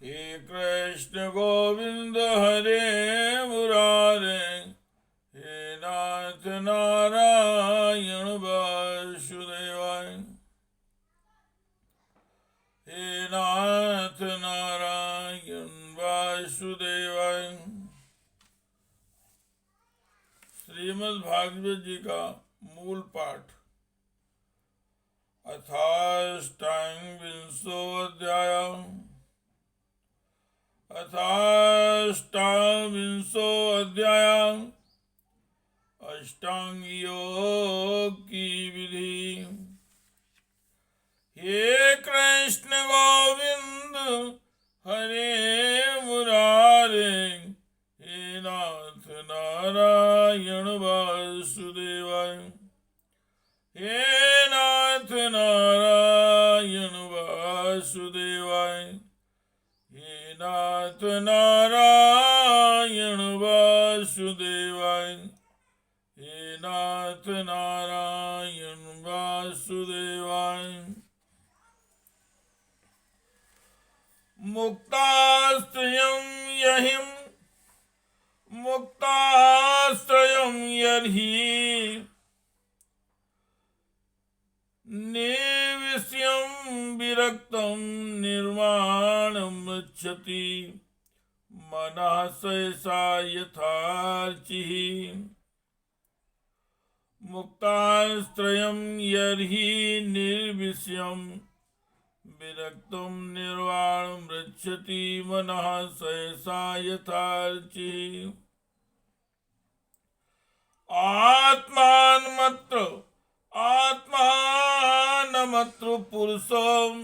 हे कृष्ण गोविंद हरे मुरारे, हे नाथ नारायण वासुदेवाय, हे नाथ नारायण वासुदेवाय। श्रीमद् भागवत जी का मूल पाठ अथाष्टांगविंशो अध्याय। अथाष्टाविंशो अध्याय अष्टांग योग की विधि। हे कृष्ण गोविंद हरे मुरारे, हे नाथ नारायण वासुदेवाय, हे नाथ नारायण वासुदेवाय, हे नाथ नारायण वासुदेवाय, हे नाथ नारायण वासुदेवाय। मुक्ताश्रयं यहिं मुक्ताश्रयं यर्हि निर्विष्यं विरक्तं निर्वाणं गच्छति मनः सहसा यथार्चिः। मुक्ताश्रयं यर्हि निर्विष्यं विरक्तं निर्वाणं गच्छति मनः सहसा यथार्चिः। आत्मानमत्र पुरुषम्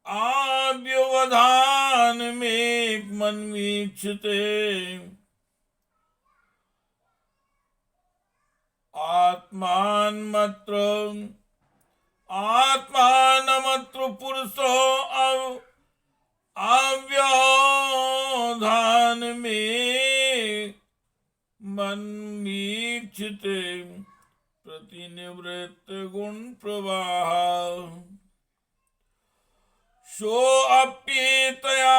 आव्यवधानमेकमन्वीक्षते। आत्मानमत्र पुरुषो आव्यवधानमेकमन्वीक्षते प्रतिनिवृत्त गुण प्रवाह। सोऽप्येतया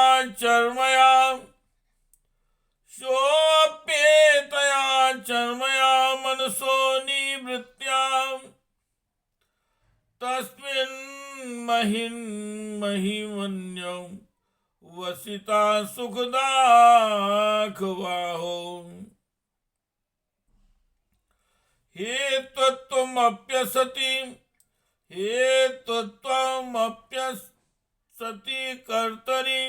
चर्मया मनसो निवृत्त्या तस्मिन् महिमन्यौ वसिता सुखदाखवाहो। हे त्वत्त्वमप्यसति कर्तरि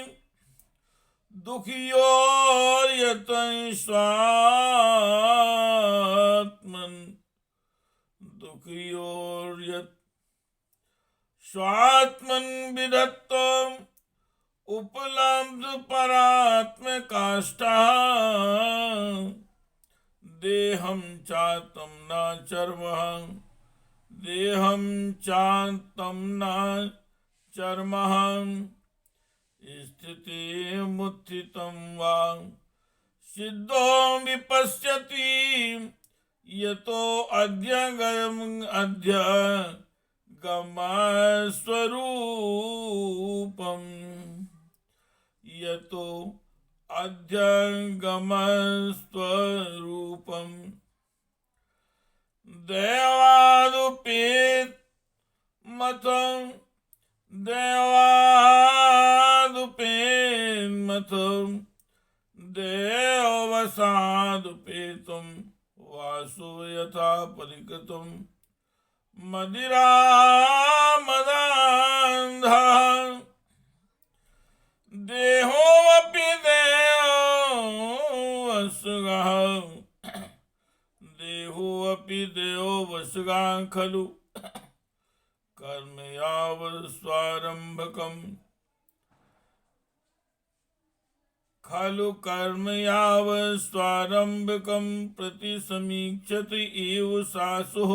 दुःखयोर्यतं स्वात्मन् विधत्तम् उपलब्ध परात्मकाष्ठा। देहं चातं न चर्मः स्थितिमुत्थितं वा सिद्धो विपश्यति यतो अध्यगमस्वरूपम्। देवादुपेन्मथं देववसादुपेतं वासो यथा परिकृतं मदिरामदान्धः। देहोऽपि देववसुगा खलु कर्म यावत् स्वारंभकं प्रति समीक्षति एव सासुः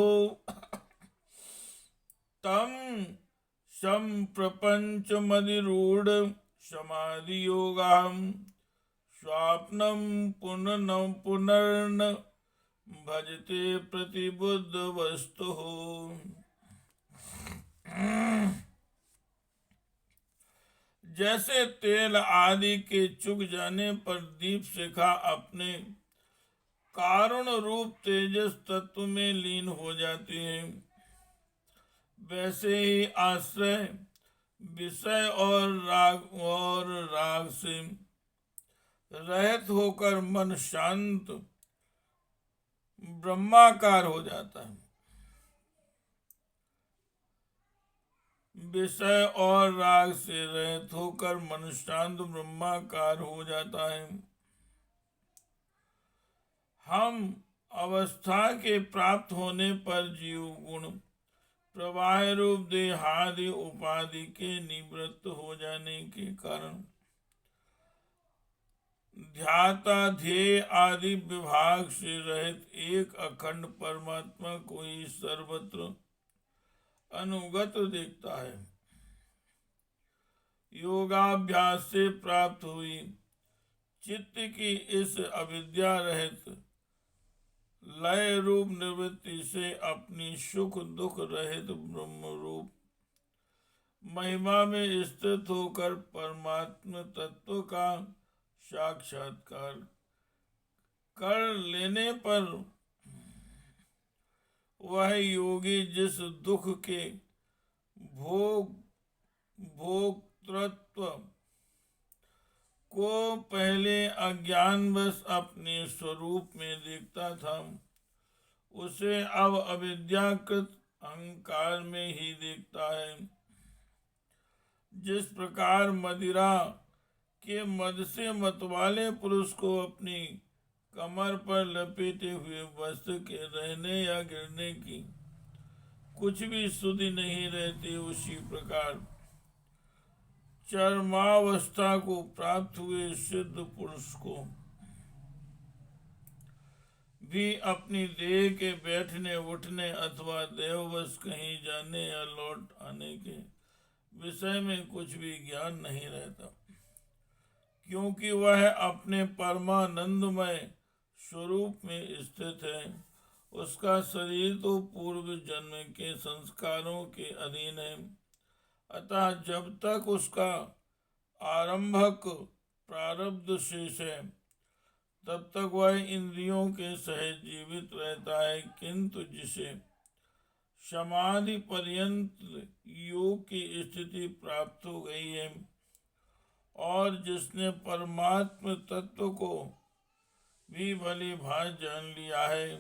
तं संप्रपञ्चमधिरूढ समाधियोगां स्वाप्नं पुनर्न भजते प्रतिबुद्ध वस्तु। जैसे तेल आदि के चुक जाने पर दीप शिखा अपने कारण रूप तेजस तत्व में लीन हो जाती है, वैसे ही आश्रय विषय और राग से रहित होकर मन शांत ब्रह्माकार हो जाता है। विषय और राग से रहित होकर मन शांत ब्रह्माकार हो जाता है। हम अवस्था के प्राप्त होने पर जीव गुण प्रवाह रूप देहादि उपाधि के निवृत्त हो जाने के कारण ध्याता ध्येय आदि विभाग से रहित एक अखंड परमात्मा को ही सर्वत्र अनुगत देखता है। योगाभ्यास से प्राप्त हुई चित्त की इस अविद्या रहित लय रूप निवृत्ति से अपनी सुख दुख रहित ब्रह्म रूप महिमा में स्थित होकर परमात्म तत्व का साक्षात्कार कर लेने पर वह योगी जिस दुख के भोक्तृत्व को पहले अज्ञानवश अपने स्वरूप में देखता था, उसे अब अविद्याकृत अहंकार में ही देखता है। जिस प्रकार मदिरा के मद से मतवाले पुरुष को अपनी कमर पर लपेटे हुए वस्त्र के रहने या गिरने की कुछ भी सुधि नहीं रहती, उसी प्रकार चरमावस्था को प्राप्त हुए सिद्ध पुरुष को भी अपनी देह के बैठने उठने अथवा देववश कहीं जाने या लौट आने के विषय में कुछ भी ज्ञान नहीं रहता, क्योंकि वह अपने परमानंदमय स्वरूप में स्थित है। उसका शरीर तो पूर्व जन्म के संस्कारों के अधीन है, अतः जब तक उसका आरंभक प्रारब्ध शेष है तब तक वह इंद्रियों के सहित जीवित रहता है, किंतु जिसे समाधि पर्यंत योग की स्थिति प्राप्त हो गई है और जिसने परमात्म तत्व को भी भली भांति जान लिया है,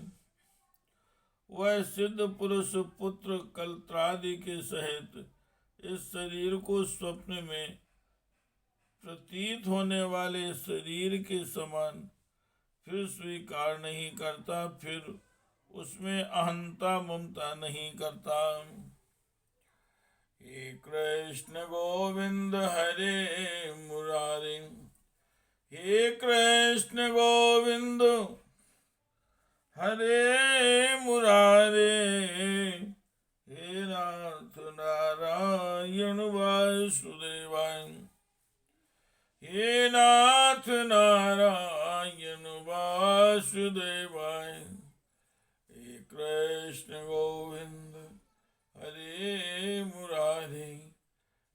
वह सिद्ध पुरुष पुत्र कलत्रादि के सहित इस शरीर को स्वप्न में प्रतीत होने वाले शरीर के समान फिर स्वीकार नहीं करता, फिर उसमें अहंता ममता नहीं करता। हे कृष्ण गोविंद हरे मुरारे, हे कृष्ण गोविंद हरे मुरारे, हे नाथ नारायण वासुदेवाय, हे नाथ नारायण वासुदेवाय, हे कृष्ण गोविंद हरे मुरारे,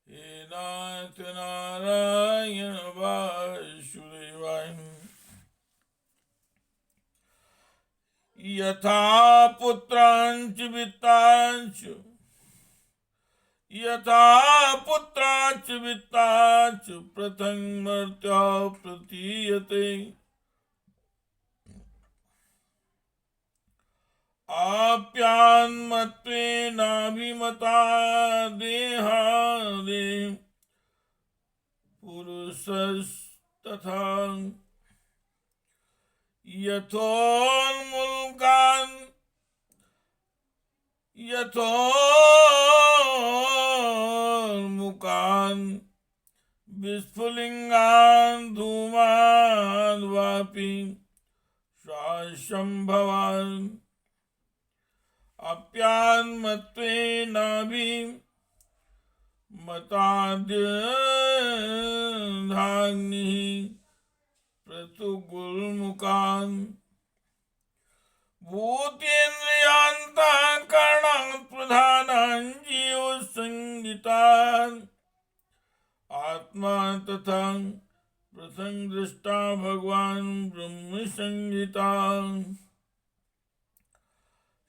हे नाथ नारायण वासुदेवाय। यथा पुत्रांच वित्तांच, यथा पुत्रांच वित्तांच प्रथम मर्त्या प्रतीयते, आप्यान्मत्वेनाभिमता देहादे पुरुषस्तथा यथोन्मुखान् विस्फुलिंगान् धूमान् वापि शाशंभवान् आप्यान्मत्वेनाभिमताद्यधाग्निः प्रतुगुल्मुखान् भूतेन्द्रियान्तःकरणान् प्रधानान् जीवसंज्ञितान् आत्मा तथा प्रसंग दृष्टा भगवान ब्रह्म संहिता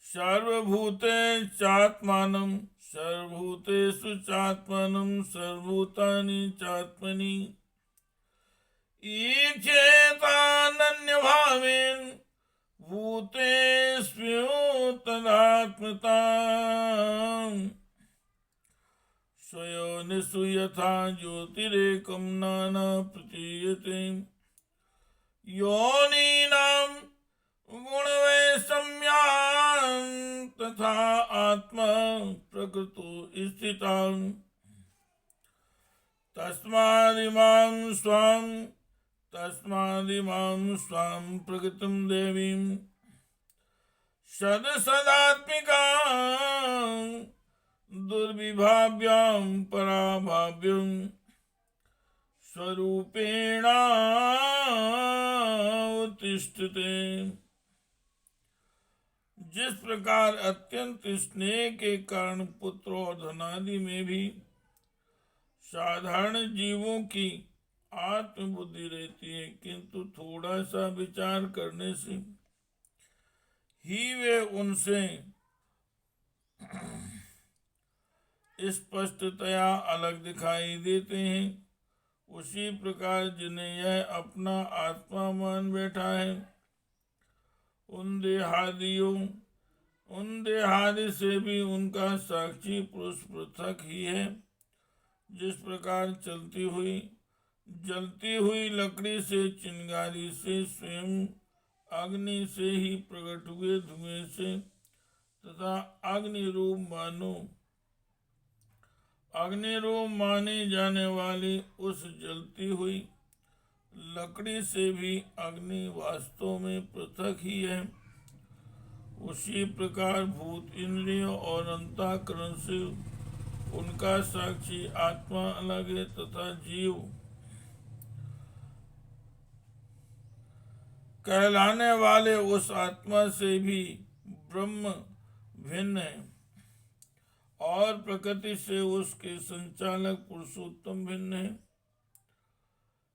सर्वभूते चात्मानं सर्वभूतेषु चात्मानं सर्वभूतानि चात्मनि ईक्षेतानन्यभावेन भूतेष्वतदात्मता स्वयोनिषु यथा ज्योतिरेकं नाना प्रतीयते योनीनां गुणवैषम्यां तथा आत्मा प्रकृतो स्थितां तस्मादिमां स्वां प्रकृतिं देवीं सदसदात्मिकां दुर्विभाव्यां पराभाव्यं स्वरूपेणावतिष्ठते। जिस प्रकार अत्यंत स्नेह के कारण पुत्र और धनादि में भी साधारण जीवों की आत्मबुद्धि रहती है, किंतु थोड़ा सा विचार करने से ही वे उनसे स्पष्टतया अलग दिखाई देते हैं, उसी प्रकार जिन्हें यह अपना आत्मा मान बैठा है उन देहादि से भी उनका साक्षी पुरुष पृथक ही है। जिस प्रकार जलती हुई लकड़ी से, चिंगारी से, स्वयं अग्नि से ही प्रकट हुए धुएं से तथा अग्नि रूप माने जाने वाली उस जलती हुई लकड़ी से भी अग्नि वास्तव में पृथक ही है, उसी प्रकार भूत इंद्रियों और अंतःकरण से उनका साक्षी आत्मा अलग है तथा जीव कहलाने वाले उस आत्मा से भी ब्रह्म भिन्न है और प्रकृति से उसके संचालक पुरुषोत्तम भिन्न है।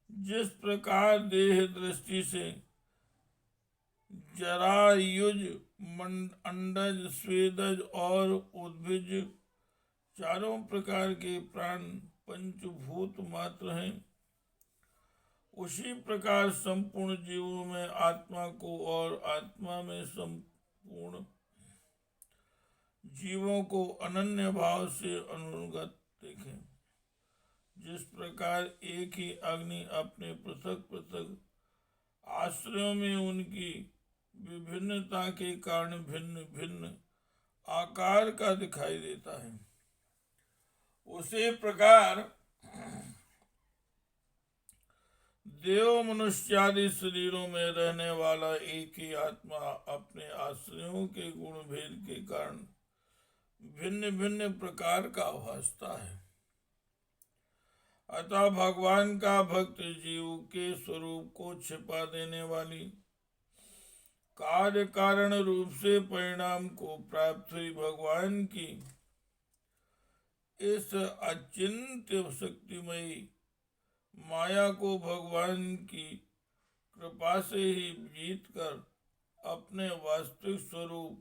जिस प्रकार देह दृष्टि से जरायुज, अंडज, स्वेदज और उद्भिज चारों प्रकार के प्राण पंचभूत मात्र हैं, उसी प्रकार संपूर्ण जीवों में आत्मा को और आत्मा में संपूर्ण जीवों को अनन्य भाव से अनुगत देखें। जिस प्रकार एक ही अग्नि अपने पृथक पृथक आश्रयों में उनकी विभिन्नता के कारण भिन्न भिन्न आकार का दिखाई देता है, उसी प्रकार देव मनुष्यादि शरीरों में रहने वाला एक ही आत्मा अपने आश्रयों के गुण भेद के कारण भिन्न भिन्न प्रकार का भासता है। अतः भगवान का भक्त जीव के स्वरूप को छिपा देने वाली कार्य कारण रूप से परिणाम को प्राप्त हुई भगवान की इस अचिंत्य शक्तिमयी माया को भगवान की कृपा से ही जीत कर अपने वास्तविक स्वरूप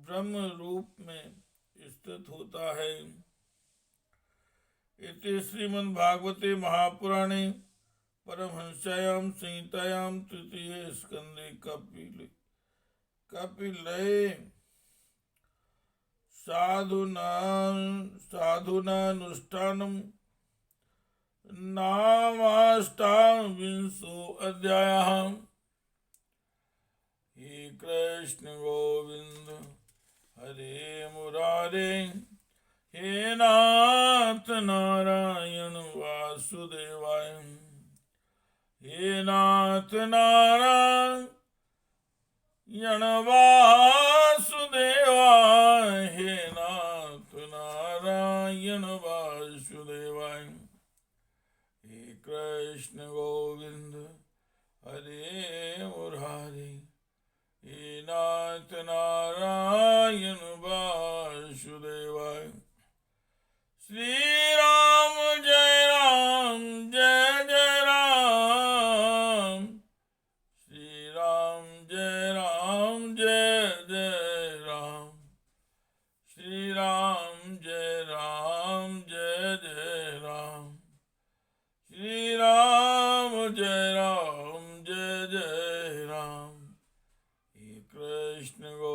ब्रह्म रूप में स्थित होता है। इति श्रीमद्भागवते महापुराणे परमहंस्यायां संहितायां तृतीये स्कंदे कपिलये साधूनानुष्ठानं नामाष्टाविंशो अध्यायः। हे कृष्ण गोविंद हरे मुरारे, हे नाथ नारायण वासुदेवाय, हे नाथ नारायण वासुदेवाय, हे नाथ नारायण वासुदेवाय। हे कृष्ण गोविंद हरे मुरारे, हे नाथ नारायण वासुदेवाय। श्री राम जय राम श्री राम जय जय राम। श्री राम जय जय राम। कृष्ण गो